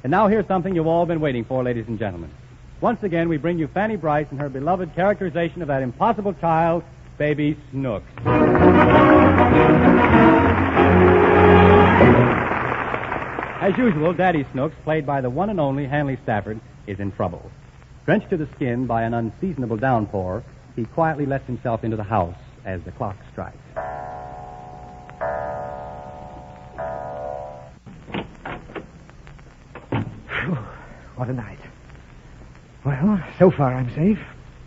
And now here's something you've all been waiting for, ladies and gentlemen. Once again, we bring you Fanny Brice and her beloved characterization of that impossible child, Baby Snooks. As usual, Daddy Snooks, played by the one and only Hanley Stafford, is in trouble. Drenched to the skin by an unseasonable downpour, he quietly lets himself into the house as the clock strikes. What a night. Well, so far I'm safe.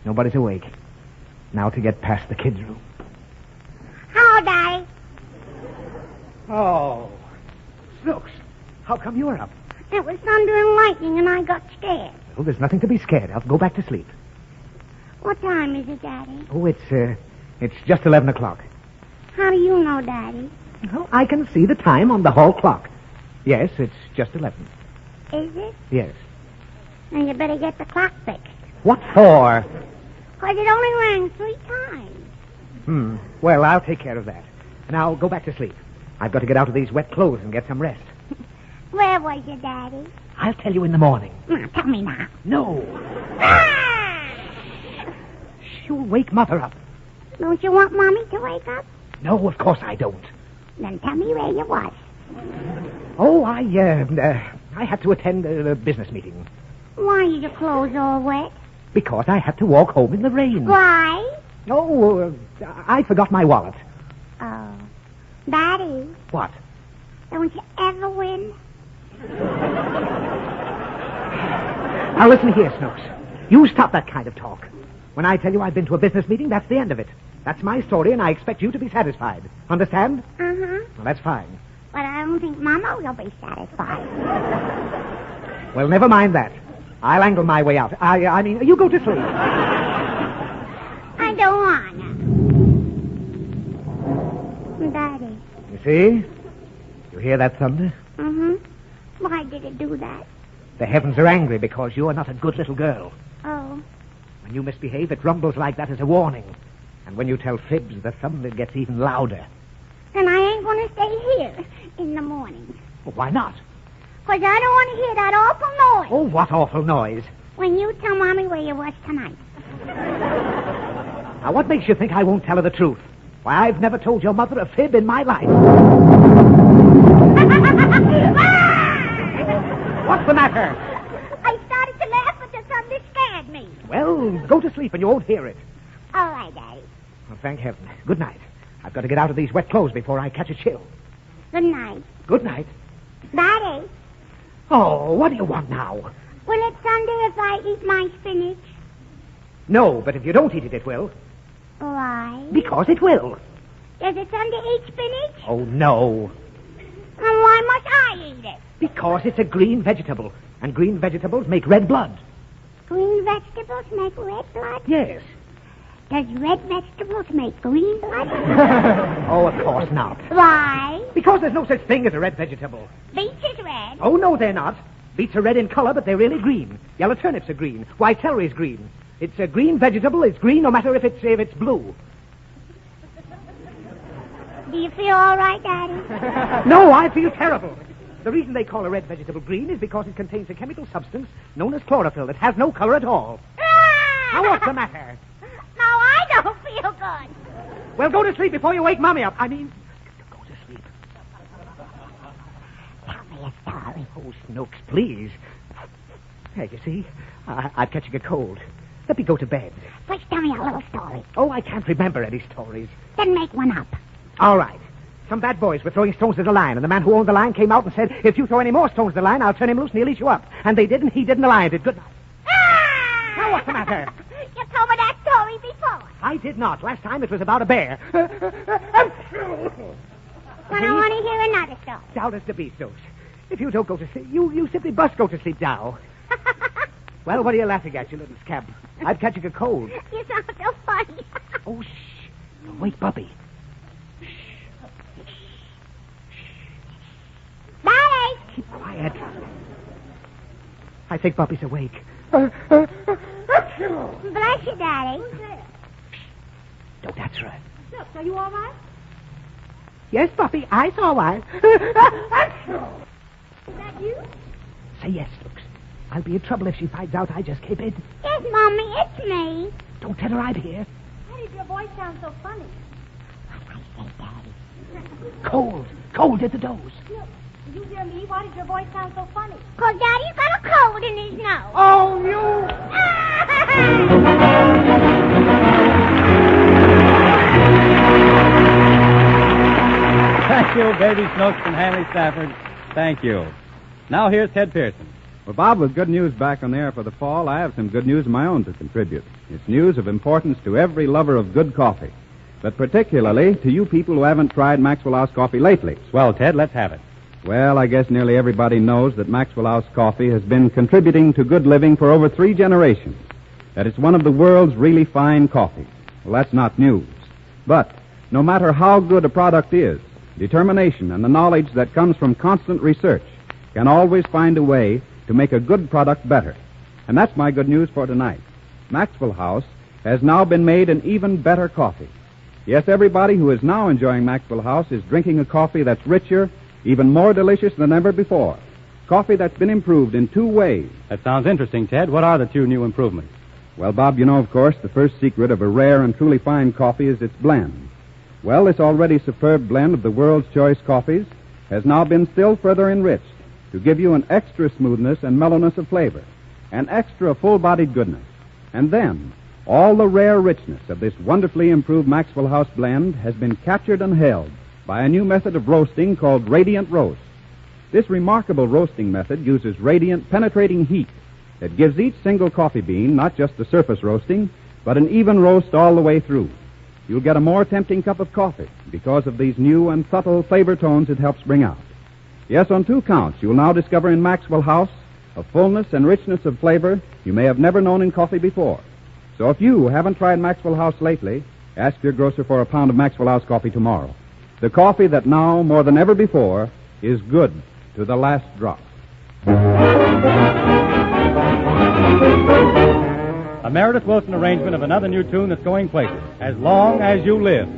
Nobody's awake. Now to get past the kids' room. Hello, Daddy. Oh, Snooks, how come you're up? It was thunder and lightning, and I got scared. Well, there's nothing to be scared of. Go back to sleep. What time is it, Daddy? Oh, it's just 11 o'clock. How do you know, Daddy? Well, I can see the time on the hall clock. Yes, it's just 11. Is it? Yes. Then you better get the clock fixed. What for? Because it only rang 3 times. Well, I'll take care of that. Now, go back to sleep. I've got to get out of these wet clothes and get some rest. Where was you, Daddy? I'll tell you in the morning. Now, tell me now. No. Ah! You'll wake Mother up. Don't you want Mommy to wake up? No, of course I don't. Then tell me where you was. Oh, I had to attend a business meeting. Why are your clothes all wet? Because I had to walk home in the rain. Why? Oh, I forgot my wallet. Oh. Daddy, What? don't you ever win? Now listen here, Snooks. You stop that kind of talk. When I tell you I've been to a business meeting, that's the end of it. That's my story, and I expect you to be satisfied. Understand? Uh-huh. Well, that's fine. But I don't think Mama will be satisfied. Well, never mind that. I'll angle my way out. I mean, you go to sleep. I don't wanna. Daddy. You see? You hear that thunder? Mm-hmm. Why did it do that? The heavens are angry because you are not a good little girl. Oh. When you misbehave, it rumbles like that as a warning. And when you tell fibs, the thunder gets even louder. Then I ain't gonna stay here in the morning. Well, why not? 'Cause I don't want to hear that awful noise. Oh, what awful noise. When you tell Mommy where you was tonight. Now, what makes you think I won't tell her the truth? Why, I've never told your mother a fib in my life. What's the matter? I started to laugh, but the thunder scared me. Well, go to sleep and you won't hear it. All right, Daddy. Well, thank heaven. Good night. I've got to get out of these wet clothes before I catch a chill. Good night. Good night. Daddy, Oh, what do you want now? will it thunder if I eat my spinach? No, but if you don't eat it, it will. Why? Because it will. Does it thunder eat spinach? Oh, no. And why must I eat it? Because it's a green vegetable, and green vegetables make red blood. Green vegetables make red blood? Yes. Does red vegetables make green blood? Oh, of course not. Why? Because there's no such thing as a red vegetable. Beets is red. Oh, no, they're not. Beets are red in color, but they're really green. Yellow turnips are green. White celery's green. It's a green vegetable. It's green no matter if it's blue. Do you feel all right, Daddy? No, I feel terrible. The reason they call a red vegetable green is because it contains a chemical substance known as chlorophyll that has no color at all. Now, what's the matter? No, I don't feel good. Well, go to sleep before you wake Mommy up. I mean, go to sleep. Tell me a story. Oh, Snooks, please. Hey, you see, I'm catching a cold. Let me go to bed. First, tell me a little story. Oh, I can't remember any stories. Then make one up. All right. Some bad boys were throwing stones at the lion, and the man who owned the lion came out and said, if you throw any more stones at the lion, I'll turn him loose and he'll eat you up. And they did, and he did, and the lion did. Good night. Now, what's the matter? You told me that story before. I did not. Last time it was about a bear. Well, I want to hear another story. Down as to be, Stokes. If you don't go to sleep, you simply must go to sleep now. Well, what are you laughing at, you little scamp? I'm catching a cold. You sound so funny. Oh, shh. Don't wake Bubby. Daddy! Keep quiet. I think Bubby's awake. Bless you, Daddy. Don't answer her. Look, are you all right? Yes, Bubby, I saw one. Is that you? Say yes, Snooks. I'll be in trouble if she finds out I just came in. Yes, Mommy, it's me. Don't tell her I'm here. Why did your voice sound so funny? What I say, Daddy? Cold at the nose. Look, did you hear me? Why did your voice sound so funny? Because Daddy's got a cold in his nose. Oh, you! Thank you, Baby Snooks and Hanley Stafford. Thank you. Now here's Ted Pearson. Well, Bob, with good news back on the air for the fall, I have some good news of my own to contribute. It's news of importance to every lover of good coffee, but particularly to you people who haven't tried Maxwell House coffee lately. Well, Ted, let's have it. Well, I guess nearly everybody knows that Maxwell House coffee has been contributing to good living for over 3 generations, that it's one of the world's really fine coffees. Well, that's not news. But no matter how good a product is, determination and the knowledge that comes from constant research can always find a way to make a good product better. And that's my good news for tonight. Maxwell House has now been made an even better coffee. Yes, everybody who is now enjoying Maxwell House is drinking a coffee that's richer, even more delicious than ever before. Coffee that's been improved in 2 ways. That sounds interesting, Ted. What are the 2 new improvements? Well, Bob, you know, of course, the first secret of a rare and truly fine coffee is its blend. Well, this already superb blend of the world's choice coffees has now been still further enriched to give you an extra smoothness and mellowness of flavor, an extra full-bodied goodness. And then, all the rare richness of this wonderfully improved Maxwell House blend has been captured and held by a new method of roasting called radiant roast. This remarkable roasting method uses radiant, penetrating heat that gives each single coffee bean not just the surface roasting, but an even roast all the way through. You'll get a more tempting cup of coffee because of these new and subtle flavor tones it helps bring out. Yes, on 2 counts, you'll now discover in Maxwell House a fullness and richness of flavor you may have never known in coffee before. So if you haven't tried Maxwell House lately, ask your grocer for a pound of Maxwell House coffee tomorrow. The coffee that now, more than ever before, is good to the last drop. A Meredith Willson arrangement of another new tune that's going places. As Long as You Live.